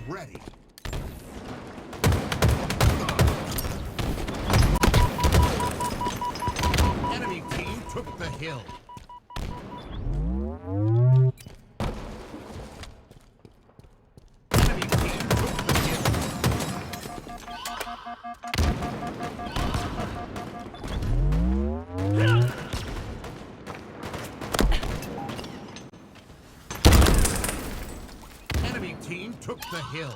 ready. Enemy team took the hill. Enemy team took the hill.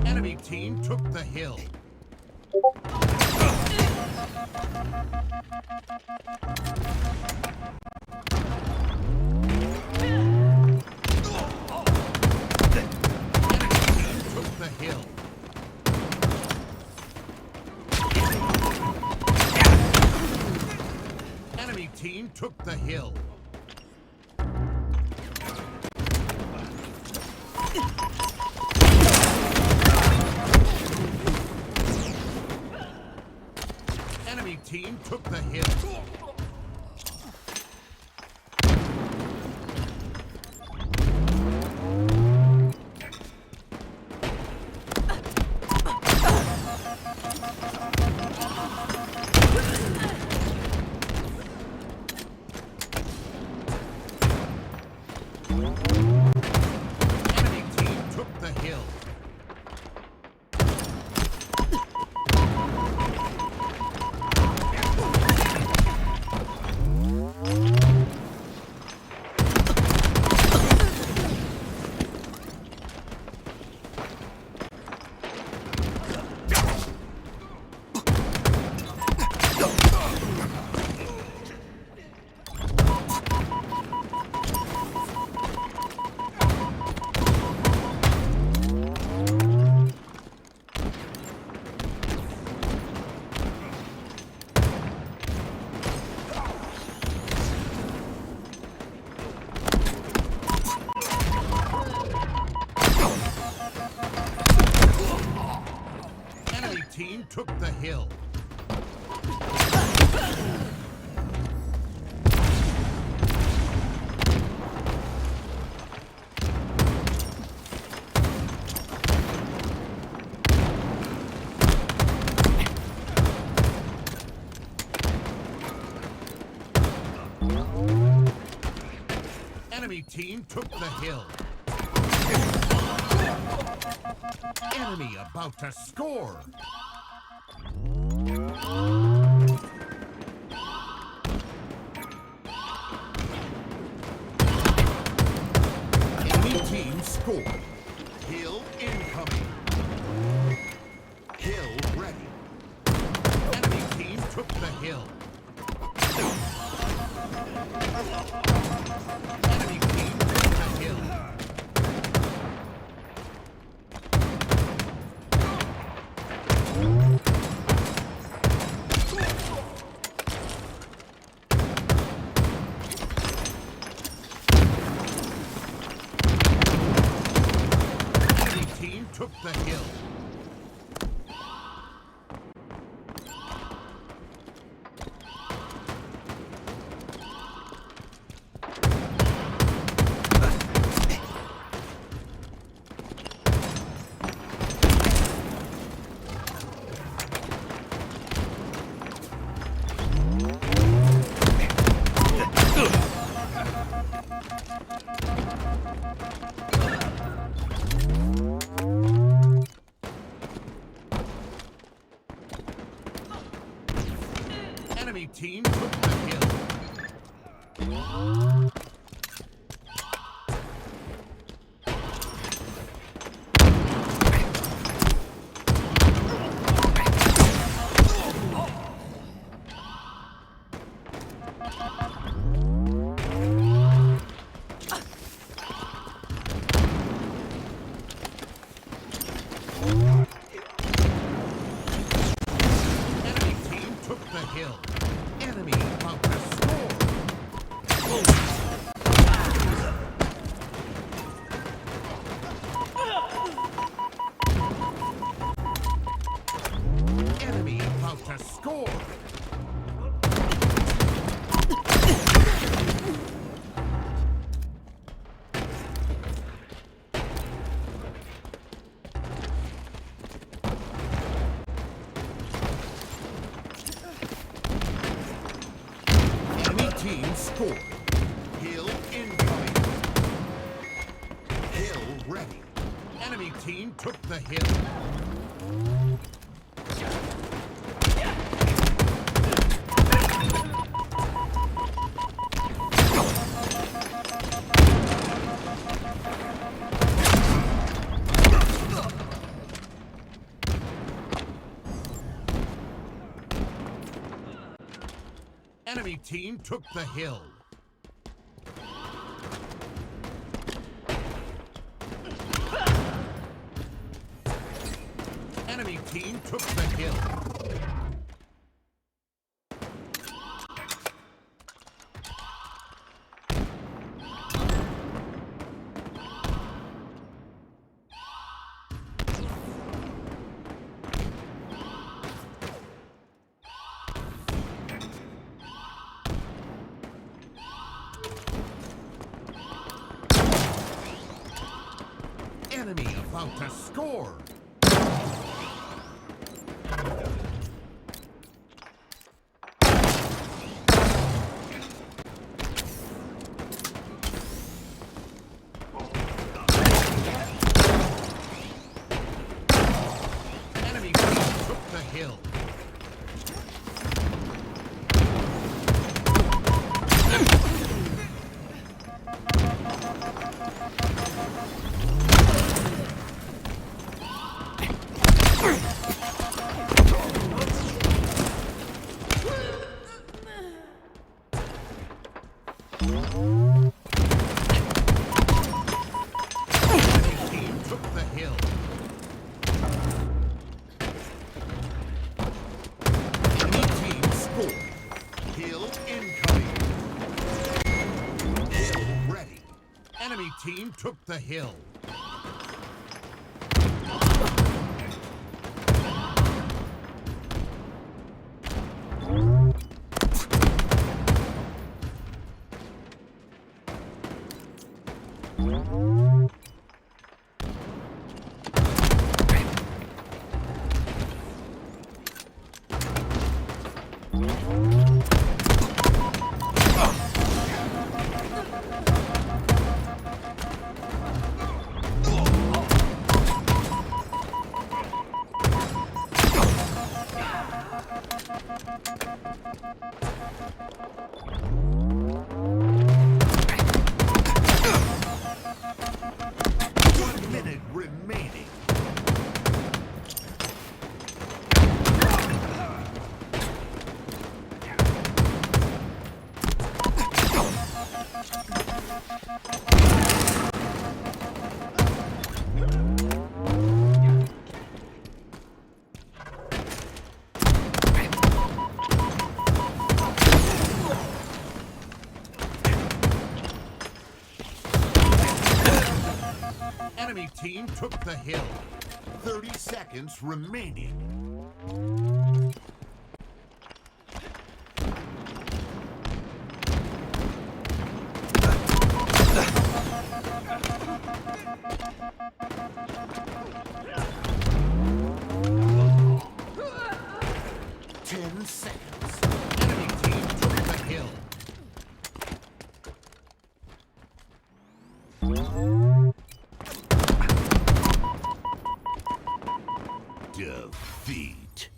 Enemy team took the hill. Enemy team took the hill. Enemy team took the hill. Enemy team took the hill. Enemy team took the hill. Enemy team took the hill. Enemy team took the hill. Enemy about to score. Enemy team scored. Hill incoming. Hill ready. Enemy team took the hill. Enemy team took the hill. Enemy team took the hill. Enemy team took the hill. Enemy team took the hill. Enemy about to score. Enemy about to score. score. Enemy team scored. Hill incoming. Hill ready. Enemy team took the hill. Enemy team took the hill. Enemy team took the hill. Enemy about to score. Enemy team took the hill. Enemy team took the hill. Enemy team took the hill. 30 seconds remaining. Defeat.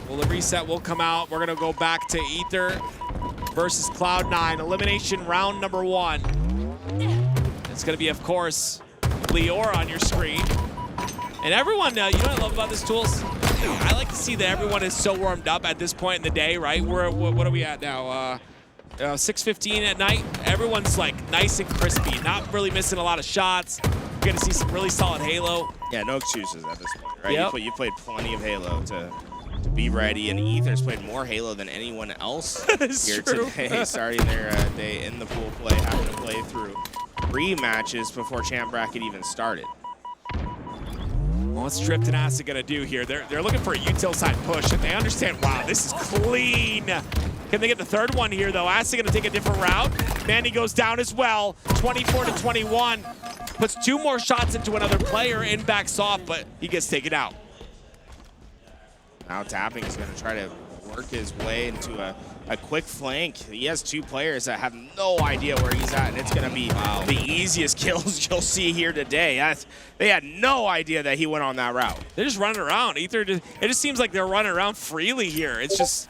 Well, the reset will come out. We're going to go back to ETHR versus Cloud9. Elimination round number 1. It's going to be, of course, Leora on your screen. And everyone, you know what I love about this, Tools? I like to see that everyone is so warmed up at this point in the day, right? What are we at now? 6:15 at night. Everyone's like nice and crispy, not really missing a lot of shots. You're going to see some really solid Halo. Yeah, no excuses at this point, right? Yep. You played plenty of Halo to be ready, and ETHR's played more Halo than anyone else here today, starting their day in the pool play, having to play through 3 matches before champ bracket even started. Well, what's Drift and Acid gonna do here? They're looking for a util side push, and they understand, wow, this is clean. Can they get the 3rd one here, though? Acid gonna take a different route. Mannny goes down as well, 24-21. Puts 2 more shots into another player and backs off, but he gets taken out. Now Tapping is going to try to work his way into a quick flank. He has 2 players that have no idea where he's at, and it's going to be the easiest kills you'll see here today. They had no idea that he went on that route. They're just running around. It just seems like they're running around freely here. It's just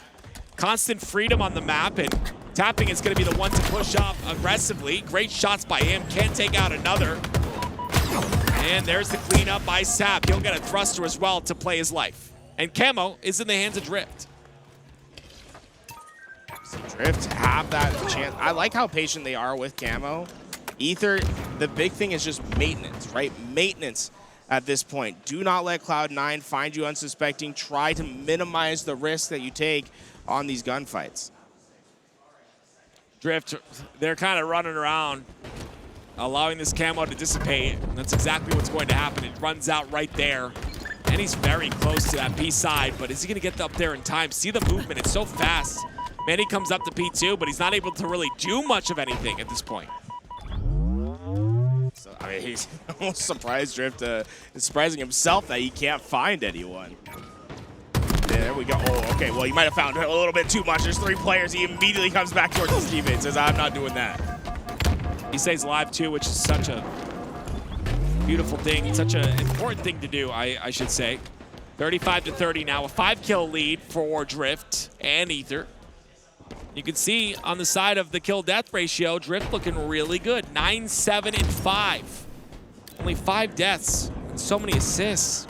constant freedom on the map, and Tapping is going to be the one to push up aggressively. Great shots by him. Can't take out another. And there's the cleanup by Sab. He'll get a thruster as well to play his life. And Camo is in the hands of Drift. So Drift have that chance. I like how patient they are with Camo. ETHR, the big thing is just maintenance, right? Maintenance at this point. Do not let Cloud9 find you unsuspecting. Try to minimize the risk that you take on these gunfights. Drift, they're kind of running around, allowing this Camo to dissipate. And that's exactly what's going to happen. It runs out right there. And he's very close to that B side, but is he gonna get up there in time? See the movement, it's so fast. Mannny comes up to P2, but he's not able to really do much of anything at this point. So, I mean, he's almost surprised Drift, surprising himself that he can't find anyone. There we go. Oh, okay, well, he might have found a little bit too much. There's 3 players. He immediately comes back towards his teammate and says, I'm not doing that. He stays alive too, which is such a beautiful thing, such an important thing to do, I should say. 35-30 now, a 5-kill lead for Drift and ETHR. You can see on the side of the kill-death ratio, Drift looking really good. 9-7-5. Only 5 deaths and so many assists.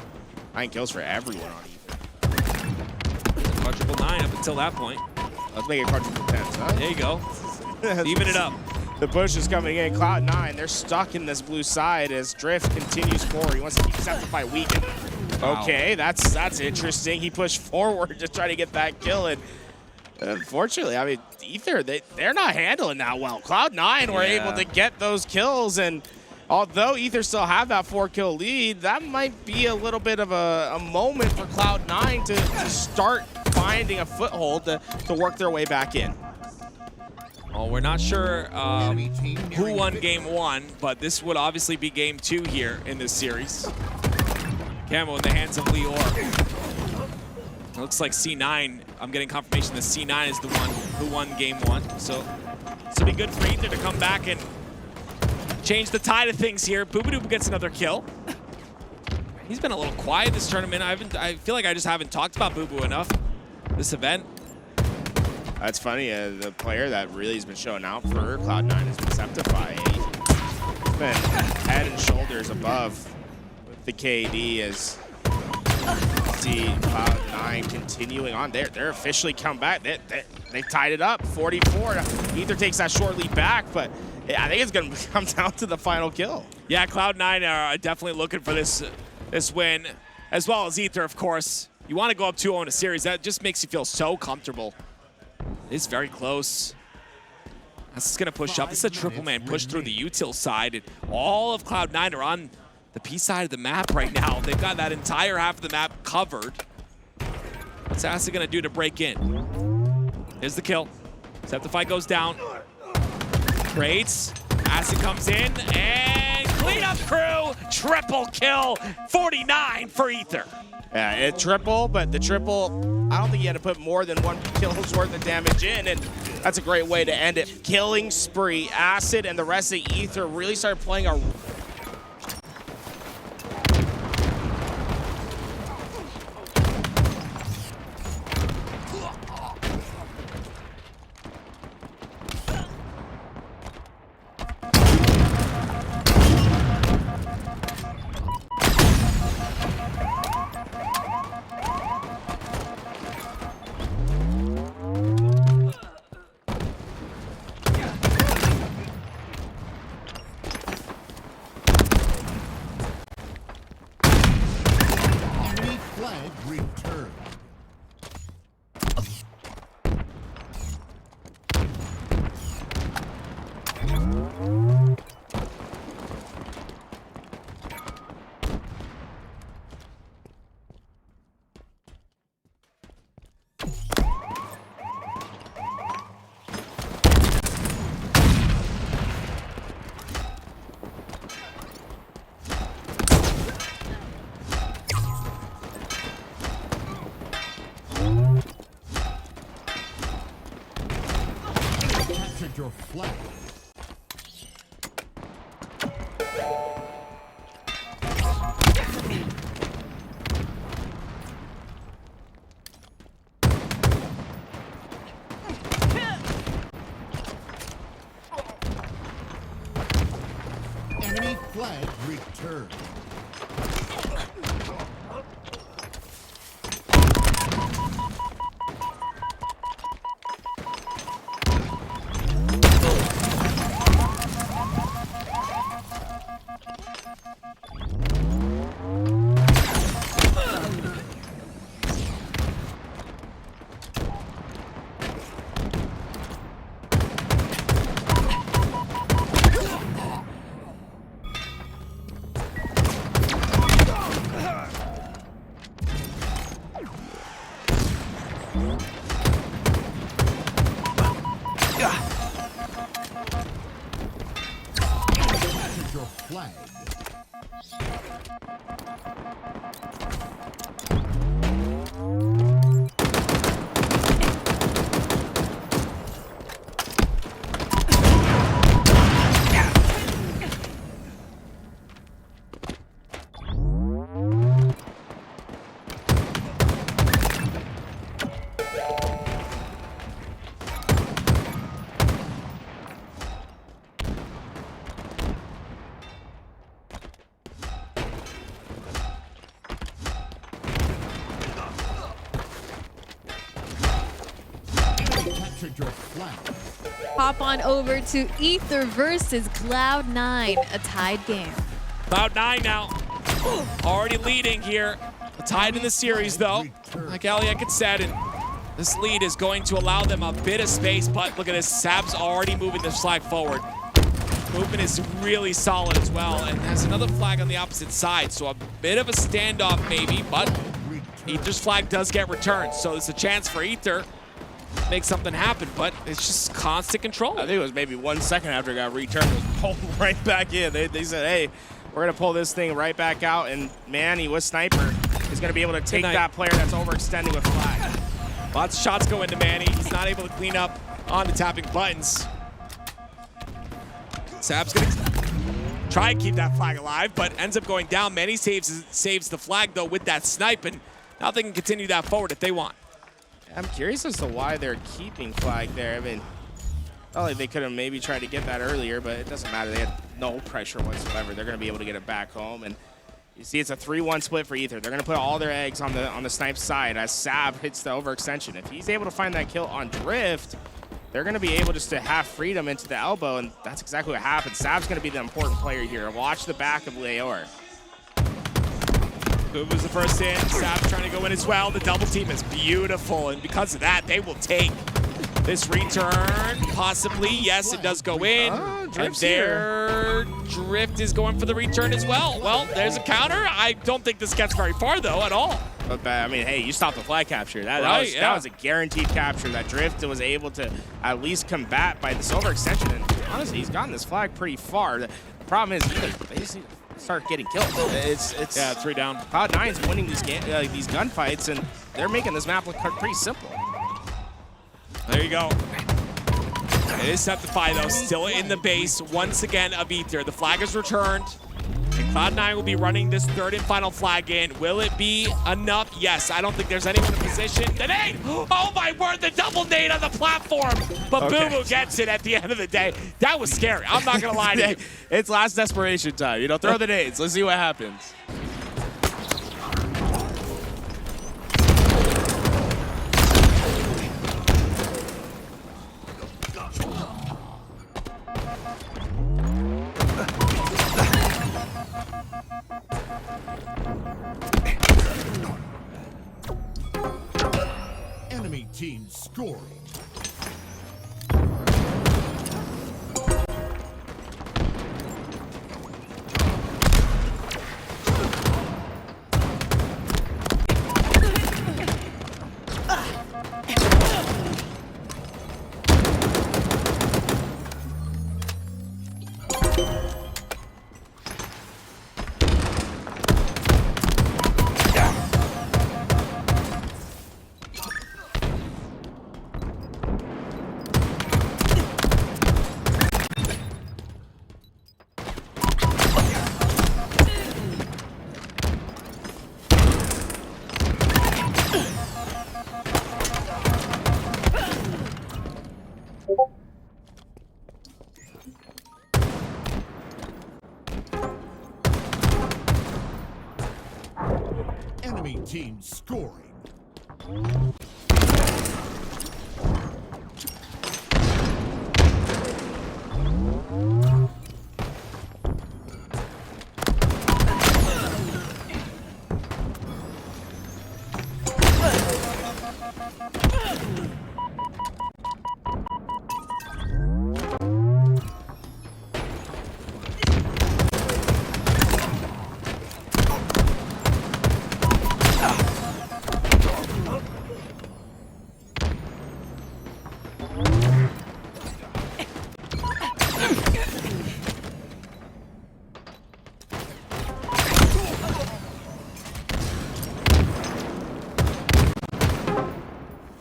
9 kills for everyone on ETHR. Quadruple 9 up until that point. Let's make it quadruple 10, huh? There you go. Even it up. The push is coming in. Cloud9, they're stuck in this blue side as Drift continues forward. He wants to keep Sceptify weak. Wow. Okay, that's interesting. He pushed forward to try to get that kill. And unfortunately, I mean, ETHR, they're not handling that well. Cloud9 were able to get those kills. And although ETHR still have that 4-kill lead, that might be a little bit of a moment for Cloud9 to start finding a foothold to work their way back in. Well, we're not sure Enemy team who nearing won victory. game 1, but this would obviously be game 2 here in this series. Camo in the hands of Lior. It looks like C9, I'm getting confirmation that C9 is the one who won game 1. So this will be good for Ether to come back and change the tide of things here. Bubu gets another kill. He's been a little quiet this tournament. I feel like I just haven't talked about Bubu enough this event. That's funny. The player that really has been showing out for Cloud9 has been Sceptify. He's been head and shoulders above with the KD as see Cloud9 continuing on. They're officially come back. They tied it up, 44. Ether takes that short lead back, but yeah, I think it's going to come down to the final kill. Yeah, Cloud9 are definitely looking for this win, as well as Ether, of course. You want to go up 2-0 in a series. That just makes you feel so comfortable. It's very close. This is going to push up. This is a triple man push through the util side. And all of Cloud9 are on the P side of the map right now. They've got that entire half of the map covered. What's Acid going to do to break in? There's the kill. Sceptify goes down. Trades. Acid comes in and cleanup crew. Triple kill. 49 for Ether. Yeah, it triple, but the triple, I don't think you had to put more than 1 kill's worth of damage in, and that's a great way to end it. Killing spree. Acid and the rest of Ether really started playing a Enemy flag returned. Captured your flag. Enemy flag returned. Captured your flag. Captured your flag. Hop on over to Ether versus Cloud9, a tied game. Cloud9 now already leading here. Tied in the series though, like Aliak said, and this lead is going to allow them a bit of space, but look at this, Sab's already moving this flag forward. Movement is really solid as well, and has another flag on the opposite side, so a bit of a standoff maybe, but Ether's flag does get returned, so there's a chance for Ether make something happen, but it's just constant control. I think it was maybe 1 second after it got returned, it was pulled right back in. They said, hey, we're going to pull this thing right back out, and Mannny with Sniper is going to be able to take that player that's overextending with flag. Lots of shots go into Mannny. He's not able to clean up on the tapping buttons. Sab's going to try and keep that flag alive, but ends up going down. Mannny saves the flag, though, with that snipe, and now they can continue that forward if they want. I'm curious as to why they're keeping flag there. I mean, felt like they could have maybe tried to get that earlier, but it doesn't matter. They had no pressure whatsoever. They're going to be able to get it back home, and you see it's a 3-1 split for Ether. They're going to put all their eggs on the snipe side as Sab hits the overextension. If he's able to find that kill on Drift, they're going to be able just to have freedom into the elbow, and that's exactly what happened. Sab's going to be the important player here. Watch the back of Leor. Bubu's the first in. Sab's trying to go in as well. The double team is beautiful, and because of that, they will take this return. Possibly, yes, it does go in. And their Drift is going for the return as well. Well, there's a counter. I don't think this gets very far, though, at all. But, I mean, hey, you stopped the flag capture. That was a guaranteed capture. That Drift was able to at least combat by this overextension. And honestly, he's gotten this flag pretty far. The problem is, they just need to start getting killed. It's 3 down. Cloud9's winning these gunfights, and they're making this map look pretty simple. There you go. It is Sceptify, though, still in the base once again of Ether. The flag is returned, and Cloud9 will be running this third and final flag in. Will it be enough? Yes. I don't think there's anyone in position. The nade! Oh my word, the double nade on the platform! But Bubu gets it at the end of the day. That was scary. I'm not going to lie to you. It's last desperation time. You know, throw the nades. Let's see what happens. Enemy team scoring. Enemy team scoring.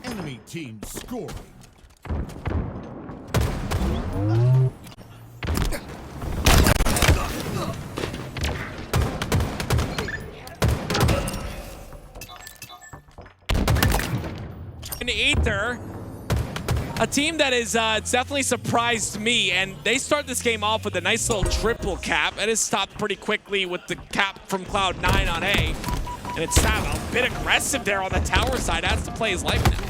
Enemy team scoring. In Ether, a team that is definitely surprised me, and they start this game off with a nice little triple cap. It is stopped pretty quickly with the cap from Cloud9 on A. And it's Sab a bit aggressive there on the tower side. Has to play his life now.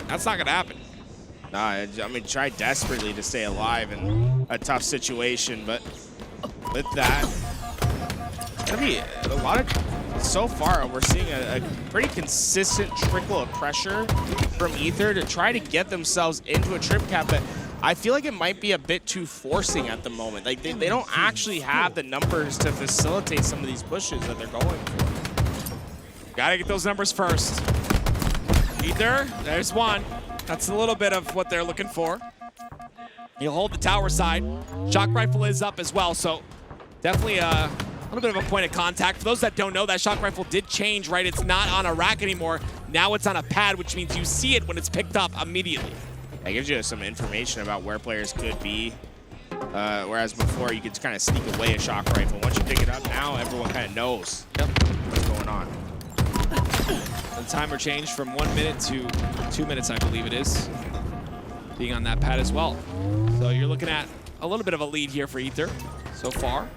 That's not going to happen. Nah, I mean, try desperately to stay alive in a tough situation, but with that, it's going to be a lot of, so far, we're seeing a pretty consistent trickle of pressure from Ether to try to get themselves into a trip cap, but I feel like it might be a bit too forcing at the moment. Like, they don't actually have the numbers to facilitate some of these pushes that they're going for. Gotta get those numbers first. Ether, there's one. That's a little bit of what they're looking for. He'll hold the tower side. Shock rifle is up as well, so definitely a little bit of a point of contact. For those that don't know, that shock rifle did change, right? It's not on a rack anymore. Now it's on a pad, which means you see it when it's picked up immediately. That gives you some information about where players could be. Whereas before, you could kind of sneak away a shock rifle. Once you pick it up now, everyone kind of knows what's going on. The timer changed from 1 minute to 2 minutes, I believe it is, being on that pad as well. So you're looking at a little bit of a lead here for Ether so far.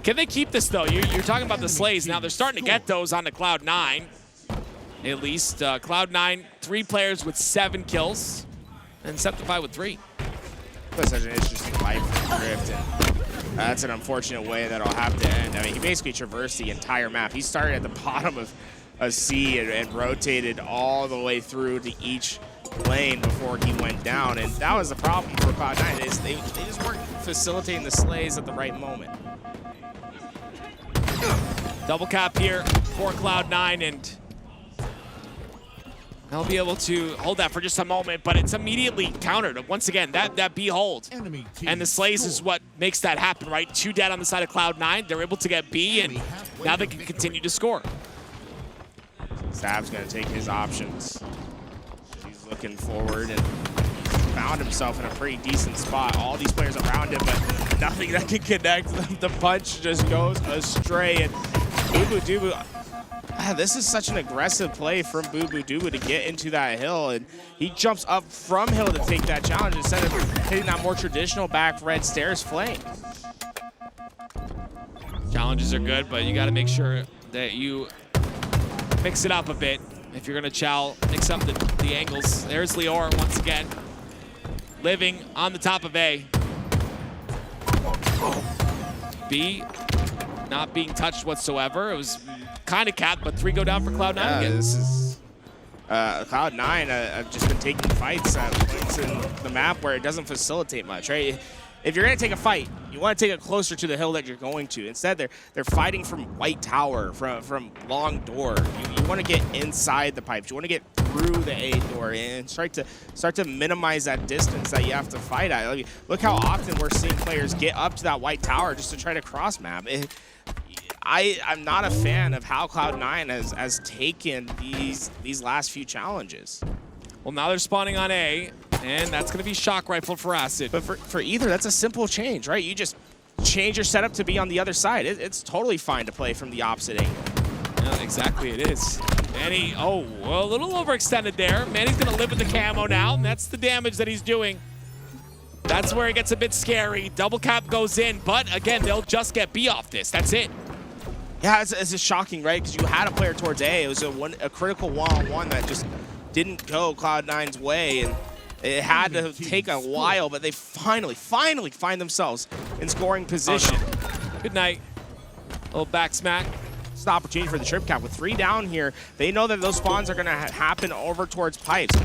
Can they keep this, though? You're talking about the slays. Now, they're starting to get those onto Cloud9, at least. Cloud9, 3 players with 7 kills, and Sceptify with 3. That's such an interesting life script, and that's an unfortunate way that'll have to end. I mean, he basically traversed the entire map. He started at the bottom of a C and rotated all the way through to each lane before he went down, and that was the problem for Cloud9 is they just weren't facilitating the slays at the right moment. Double cap here for Cloud9, and they'll be able to hold that for just a moment, but it's immediately countered. Once again, that B hold. And the slays is what makes that happen, right? 2 dead on the side of Cloud9. They're able to get B, and now they can continue to score. Sab's going to take his options. He's looking forward and found himself in a pretty decent spot. All these players around him, but nothing that can connect. The punch just goes astray, and bubu dubu. This is such an aggressive play from bubu dubu to get into that hill, and he jumps up from hill to take that challenge instead of hitting that more traditional back red stairs flank. Challenges are good, but you got to make sure that you mix it up a bit if you're going to mix up the angles. There's Lior once again, living on the top of A. B not being touched whatsoever. It was kind of capped, but 3 go down for Cloud9 again. This is Cloud9 have just been taking fights at points in the map where it doesn't facilitate much, right? If you're going to take a fight, you want to take it closer to the hill that you're going to. Instead, they're fighting from White Tower, from Long Door. You want to get inside the pipes. You want to get through the A door and start to minimize that distance that you have to fight at. Like, look how often we're seeing players get up to that White Tower just to try to cross map. I'm not a fan of how Cloud9 has taken these last few challenges. Well, now they're spawning on A, and that's going to be shock rifle for Acid. But for Ether, that's a simple change, right? You just change your setup to be on the other side. It's totally fine to play from the opposite angle. Yeah, exactly, it is. Mannny, well, a little overextended there. Manny's going to live with the camo now, and that's the damage that he's doing. That's where it gets a bit scary. Double cap goes in, but again, they'll just get B off this. That's it. Yeah, it's just shocking, right? Because you had a player towards A. It was a critical one-on-one that just didn't go Cloud9's way, and it had to take a while, but they finally find themselves in scoring position. Oh, no. Good night. Little back smack. It's an opportunity for the trip cap. With 3 down here, they know that those spawns are going to happen over towards pipes.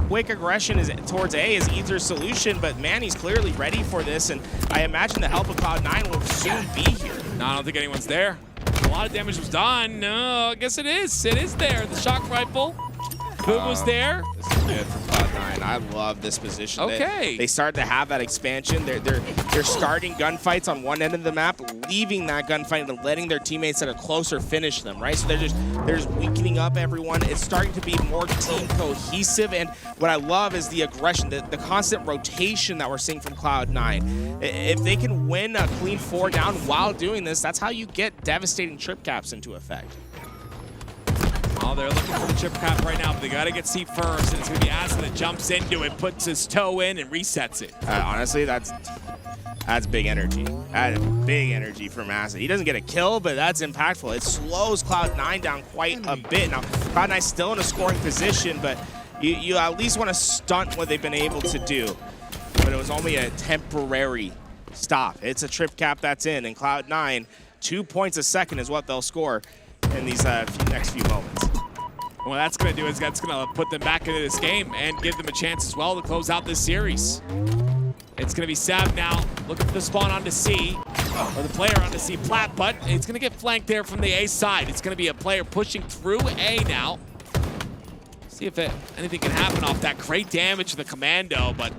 Quick aggression towards A is Ether's solution, but Manny's clearly ready for this, and I imagine the help of Cloud9 will soon be here. No, I don't think anyone's there. A lot of damage was done. No, I guess it is. It is there. The shock rifle. Bubu's there. This is good for Cloud9. I love this position. Okay. They start to have that expansion. They're starting gunfights on one end of the map, leaving that gunfight and letting their teammates that are closer finish them, right? So they're just weakening up everyone. It's starting to be more team cohesive, and what I love is the aggression, the constant rotation that we're seeing from Cloud9. If they can win a clean 4 down while doing this, that's how you get devastating trip caps into effect. Oh, they're looking for the trip cap right now, but they got to get C first, and it's going to be Acid that jumps into it, puts his toe in, and resets it. Honestly, that's big energy. That's big energy from Acid. He doesn't get a kill, but that's impactful. It slows Cloud9 down quite a bit. Now, Cloud9's still in a scoring position, but you at least want to stunt what they've been able to do. But it was only a temporary stop. It's a trip cap that's in, and Cloud9, 2 points a second is what they'll score in these next few moments. What that's going to do is that's going to put them back into this game and give them a chance as well to close out this series. It's going to be Sab now looking for the spawn onto C, or the player onto C plat, but it's going to get flanked there from the A side. It's going to be a player pushing through A now. See if anything can happen off that. Great damage to the commando, but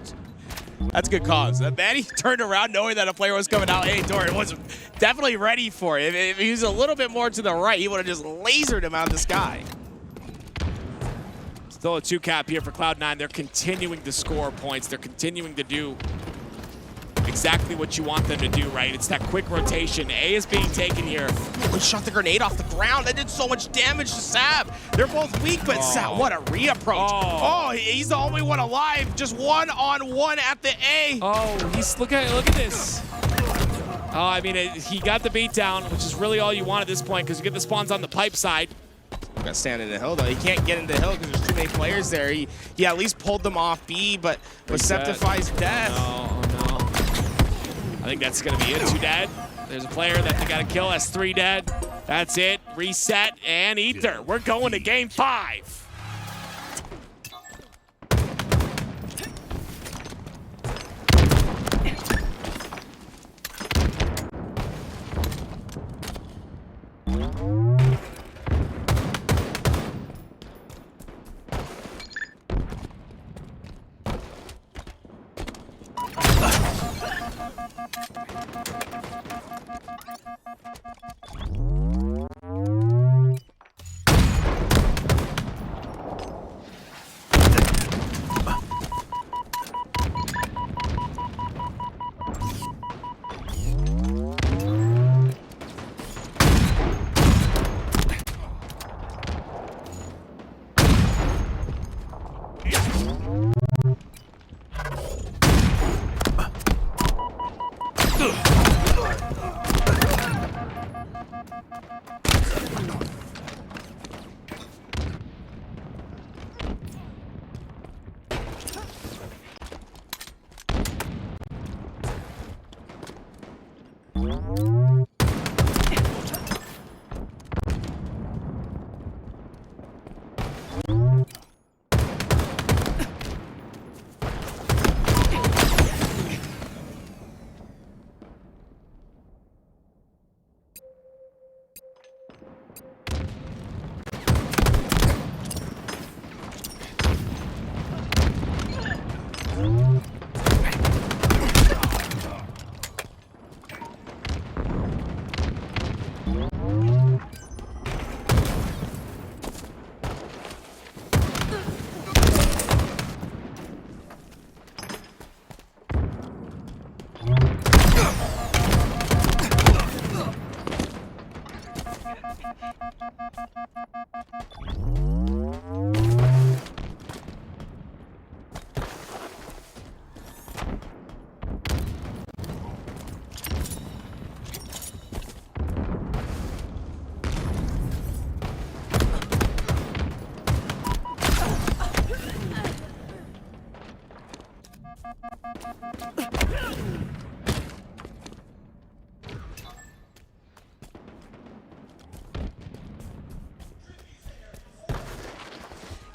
That's a good cause. Mannny turned around knowing that a player was coming out. Hey, Dorian was definitely ready for it. If he was a little bit more to the right, he would have just lasered him out of the sky. still a 2-cap here for Cloud9. They're continuing to score points. They're continuing to do exactly what you want them to do, right? It's that quick rotation. A is being taken here. He shot the grenade off the ground. That did so much damage to Sab. They're both weak, but Sab, what a reapproach. Oh, he's the only one alive. Just one-on-one at the A. Oh, look at this. Oh, I mean, he got the beat down, which is really all you want at this point because you get the spawns on the pipe side. Got to stand in the hill, though. He can't get into the hill because there's too many players there. He at least pulled them off B, but with Sceptify's death. Oh, no. I think that's going to be it. 2 dead. There's a player that they got to kill. That's 3 dead. That's it. Reset and ETHR. We're going to game 5.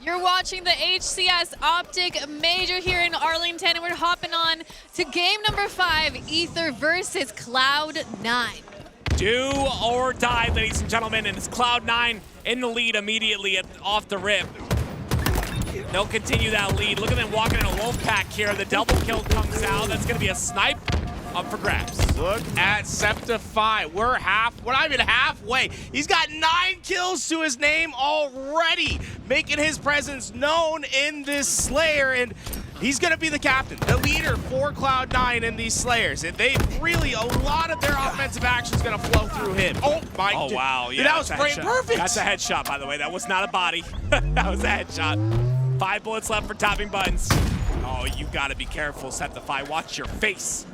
You're watching the HCS Optic Major here in Arlington, and we're hopping on to game number 5, ETHR versus Cloud9. Do or die, ladies and gentlemen, and it's Cloud9 in the lead immediately off the rip. They'll continue that lead. Look at them walking in a wolf pack here. The double kill comes out. That's going to be a snipe up for grabs. Look at Sceptify. We're not even halfway. He's got 9 kills to his name already, making his presence known in this Slayer, and he's going to be the captain, the leader for Cloud9 in these Slayers. And they really, a lot of their offensive action is going to flow through him. Oh, my. Oh, wow. Yeah, that was frame perfect. That's a headshot, by the way. That was not a body. That was a headshot. 5 bullets left for tapping buttons. Oh, you got to be careful, Sceptify. Watch your face.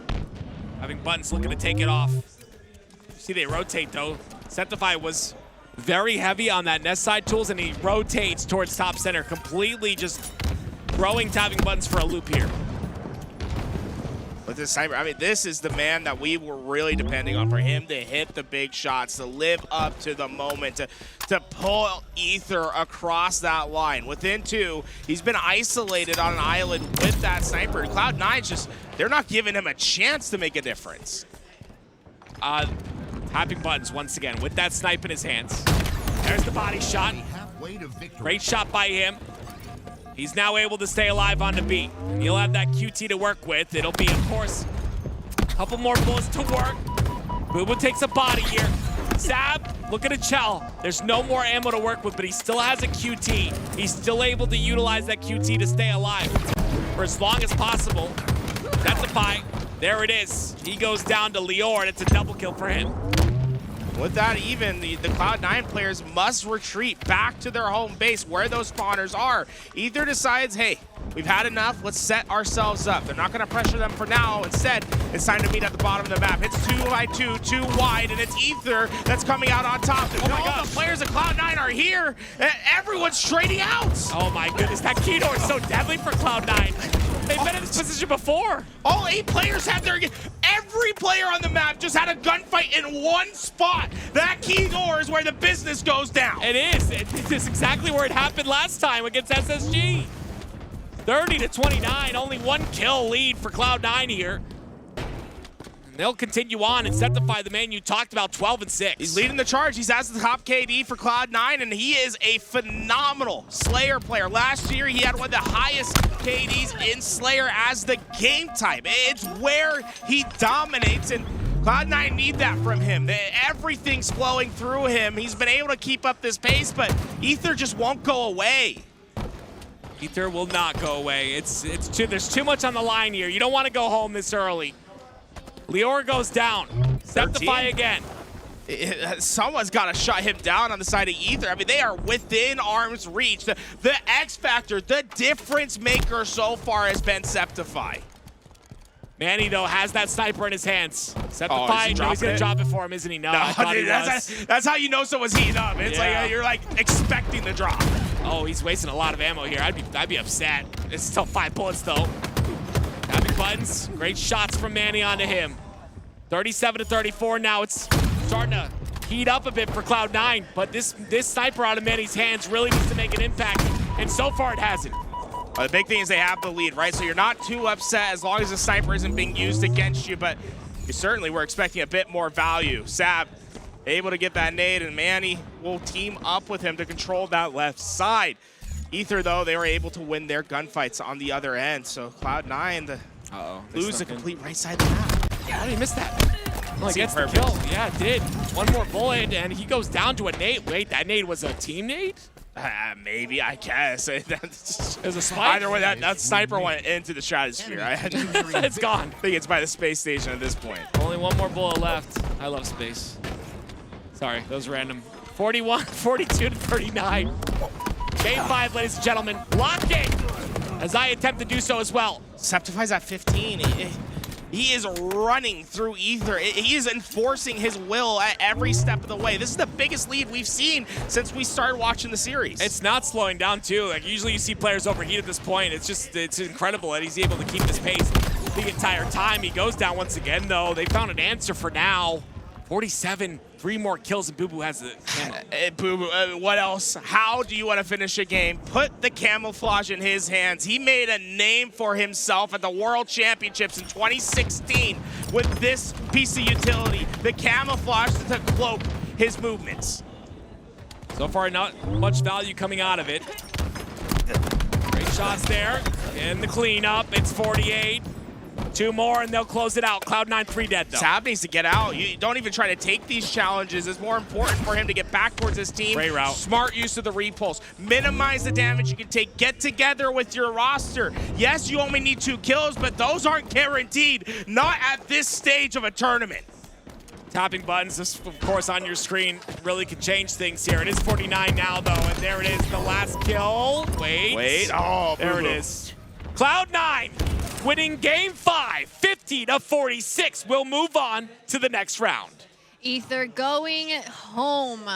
Having buttons looking to take it off. See, they rotate, though. Sceptify was very heavy on that nest side tools, and he rotates towards top center, completely just throwing tapping buttons for a loop here. With this cyber, I mean, this is the man that we were really depending on for him to hit the big shots, to live up to the moment, to pull ETHR across that line. Within 2, he's been isolated on an island with that sniper. Cloud9's just, they're not giving him a chance to make a difference. Tapping buttons once again with that snipe in his hands. There's the body shot. Great shot by him. He's now able to stay alive on the beat. And he'll have that QT to work with. It'll be, of course, a couple more bullets to work. Bubu takes a body here. Sab, look at a Chell. There's no more ammo to work with, but he still has a QT. He's still able to utilize that QT to stay alive for as long as possible. Sceptify, there it is. He goes down to Lior, and it's a double kill for him. With that even, the Cloud9 players must retreat back to their home base where those spawners are. Ether decides, hey, we've had enough, let's set ourselves up. They're not gonna pressure them for now. Instead, it's time to meet at the bottom of the map. It's 2x2, too wide, and it's Ether that's coming out on top. Oh my God, the players of Cloud9 are here. Everyone's trading out. Oh my goodness, that key door is so deadly for Cloud9. They've been in this position before. All 8 players have their... Every player on the map just had a gunfight in one spot. That key door is where the business goes down. It is. It is exactly where it happened last time against SSG. 30-29, only 1 kill lead for Cloud9 here. And they'll continue on and Sceptify, the man you talked about, 12-6. He's leading the charge. He's as the top KD for Cloud9, and he is a phenomenal Slayer player. Last year, he had one of the highest KDs in Slayer as the game type. It's where he dominates, and Cloud9 need that from him. Everything's flowing through him. He's been able to keep up this pace, but Ether just won't go away. Ether will not go away. There's too much on the line here. You don't want to go home this early. Lior goes down. Sceptify again. Someone's got to shut him down on the side of Ether. I mean, they are within arm's reach. The X factor, the difference maker so far has been Sceptify. Mannny, though, has that sniper in his hands. Sceptify, he's going to drop it for him, isn't he? No, I thought dude, he was. That's how you know someone's heating up. It's like you're like expecting the drop. Oh, he's wasting a lot of ammo here. I'd be upset. It's still 5 bullets, though. Tapping buttons. Great shots from Mannny onto him. 37-34 now. It's starting to heat up a bit for Cloud9, but this sniper out of Manny's hands really needs to make an impact, and so far it hasn't. The big thing is they have the lead, right? So you're not too upset as long as the sniper isn't being used against you, but you certainly were expecting a bit more value. Sab able to get that nade, and Mannny will team up with him to control that left side. Ether, though, they were able to win their gunfights on the other end, so Cloud9 lose the complete right side of the map. Yeah, how did he miss that? Well, gets the kill. Yeah, it did. 1 more bullet, and he goes down to a nade. Wait, that nade was a team nade? Maybe, I guess. It was a spike. Either way, that sniper went into the stratosphere. It's gone. I think it's by the space station at this point. Only 1 more bullet left. I love space. Sorry, that was random. 42-39. Game 5, ladies and gentlemen. Locked in as I attempt to do so as well. Sceptify's at 15. He is running through Ether. He is enforcing his will at every step of the way. This is the biggest lead we've seen since we started watching the series. It's not slowing down, too. Like, usually you see players overheat at this point. It's incredible that he's able to keep this pace the entire time. He goes down once again, though. They found an answer for now. 47, 3 more kills, and Bubu has the camo. Bubu, what else? How do you want to finish a game? Put the camouflage in his hands. He made a name for himself at the World Championships in 2016 with this piece of utility, the camouflage to cloak his movements. So far, not much value coming out of it. Great shots there, and the cleanup. It's 48. 2 more and they'll close it out. Cloud9 3 dead though. Sab needs to get out. You don't even try to take these challenges. It's more important for him to get back towards his team. Great route. Smart use of the repulse. Minimize the damage you can take. Get together with your roster. Yes, you only need 2 kills, but those aren't guaranteed. Not at this stage of a tournament. Tapping buttons, this, of course, on your screen really can change things here. It is 49 now, though, and there it is, the last kill. Wait. Oh, there it is. Cloud9 winning game 5, 50-46. We'll move on to the next round. Ether going home.